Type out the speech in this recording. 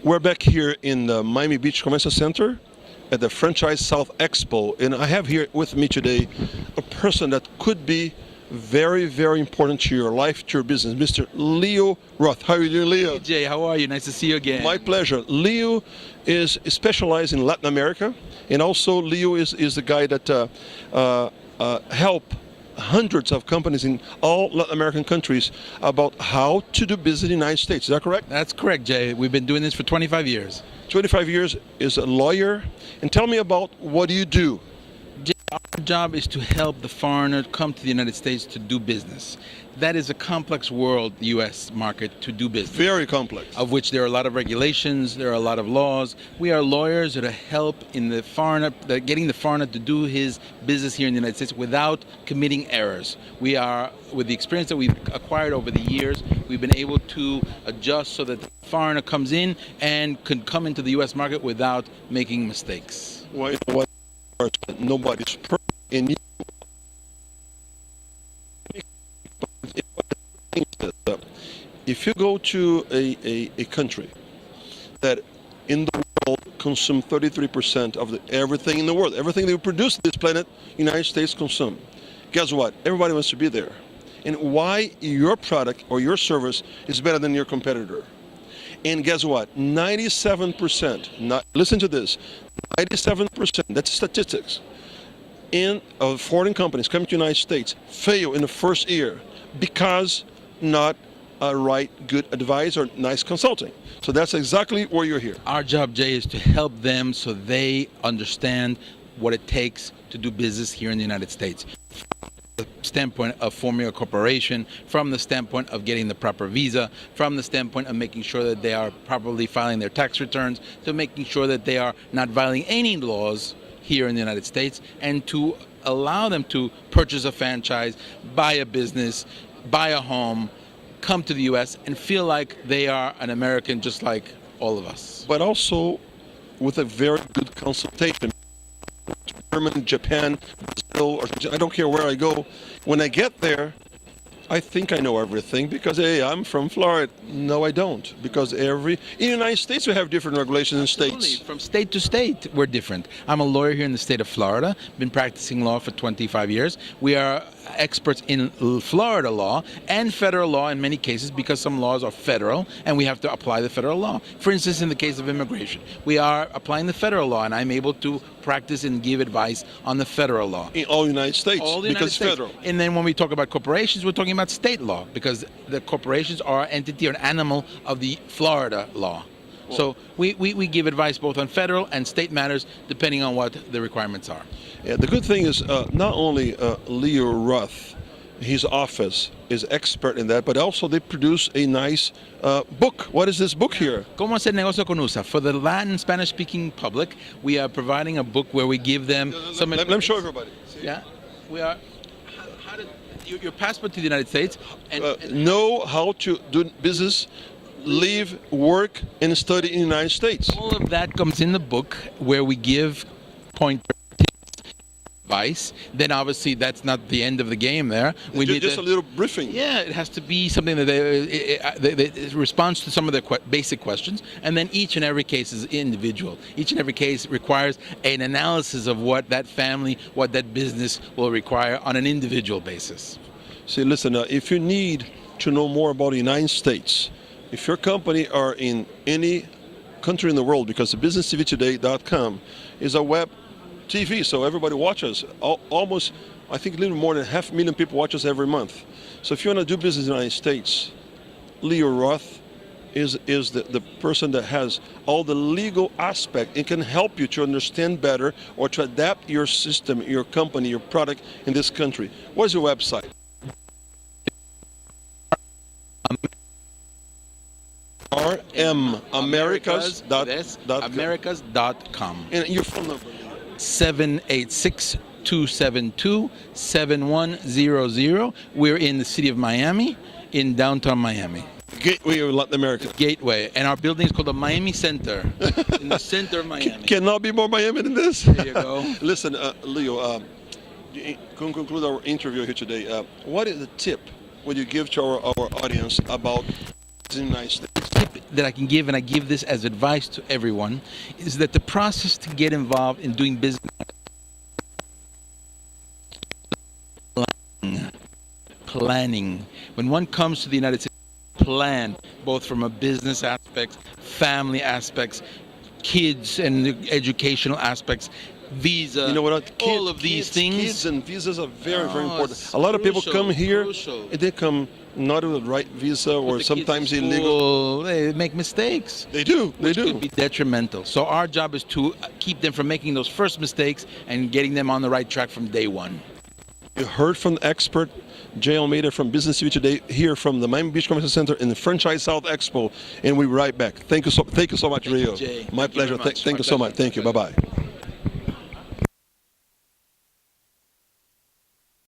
We're back here in the Miami Beach Convention Center at the Franschise South Expo, and I have here with me today a person that could be very, very important to your life, to your business, Mr. Leo Roth. How are you doing, Leo? Hey Jay, how are you? Nice to see you again. My pleasure. Leo is specialized in Latin America, and also Leo is the guy that help hundreds of companies in all Latin American countries about how to do business in the United States. Is that correct? That's correct, Jay. We've been doing this for 25 years. 25 years is a lawyer. And tell me about what do you do? Jay, our job is to help the foreigner come to the United States to do business. That is a complex world, the U.S. market, to do business. Very complex. Of which there are a lot of regulations, there are a lot of laws. We are lawyers that help in the foreigner, getting the foreigner to do his business here in the United States without committing errors. We are, with the experience that we've acquired over the years, we've been able to adjust so that the foreigner comes in and can come into the U.S. market without making mistakes. Well, you know what? Nobody's perfect in you. If you go to a country that in the world consume 33% of everything in the world, everything they produce on this planet, United States consume. Guess what? Everybody wants to be there. And why your product or your service is better than your competitor? And guess what? 97%, listen to this, 97%, that's statistics, of foreign companies coming to the United States fail in the first year because not a right, good advice or nice consulting. So that's exactly where you're here. Our job, Jay, is to help them so they understand what it takes to do business here in the United States. From the standpoint of forming a corporation, from the standpoint of getting the proper visa, from the standpoint of making sure that they are properly filing their tax returns, to making sure that they are not violating any laws here in the United States, and to allow them to purchase a franchise, buy a business, buy a home, come to the U.S. and feel like they are an American just like all of us. But also with a very good consultation. Germany, Japan, Brazil, or I don't care where I go. When I get there, I think I know everything because, hey, I'm from Florida. No, I don't. Because in the United States, we have different regulations in states. From state to state, we're different. I'm a lawyer here in the state of Florida, been practicing law for 25 years. We are experts in Florida law and federal law in many cases because some laws are federal and we have to apply the federal law. For instance, in the case of immigration, we are applying the federal law and I'm able to practice and give advice on the federal law. In all United States, all the because United federal. States. And then when we talk about corporations, we're talking about state law because the corporations are an entity or an animal of the Florida law. So we give advice both on federal and state matters depending on what the requirements are. Yeah, the good thing is not only Leo Roth, his office is expert in that, but also they produce a nice book. What is this book here? ¿Cómo hacer negocio con USA? For the Latin Spanish-speaking public, we are providing a book where we give them some... Let me show everybody. See? Yeah, we are... How to, your passport to the United States... and know how to do business, live, work, and study in the United States. All of that comes in the book where we give point advice. Then obviously that's not the end of the game there. We need just a little briefing. Yeah, it has to be something that they responds to some of their basic questions, and then each and every case is individual. Each and every case requires an analysis of what that family, what that business will require on an individual basis. See, listen, if you need to know more about the United States, if your company are in any country in the world, because the businesstvtoday.com is a web TV, so everybody watches. Almost, I think a little more than 500,000 people watch us every month. So if you want to do business in the United States, Leo Roth is the person that has all the legal aspect and can help you to understand better or to adapt your system, your company, your product in this country. What's your website? Americas.com. And your phone number? 786-272-7100. We're in the city of Miami, in downtown Miami. Gateway of Latin America. Gateway. And our building is called the Miami Center, in the center of Miami. Cannot be more Miami than this. There you go. Listen, Leo, to conclude our interview here today, what is the tip would you give to our audience about the United States? tip that I can give, and I give this as advice to everyone, is that the process to get involved in doing business, planning. When one comes to the United States, plan both from a business aspect, family aspects, kids and the educational aspects, visa, You know what? all of these things. Kids and visas are very, very Oh, important. it's A lot of people crucial, come here, crucial. and they come not with the right visa or The kids sometimes in illegal. school, they make mistakes. They do. They Which do. could be detrimental. So our job is to keep them from making those first mistakes and getting them on the right track from day one. You heard from the expert, Jay Almeida from Business TV today, here from the Miami Beach Convention Center in the Franchise South Expo, and we'll be right back. Thank you so much, Rio. Jay. My Thank you very pleasure. much. Thank My you so pleasure. much. Thank you. My Bye-bye.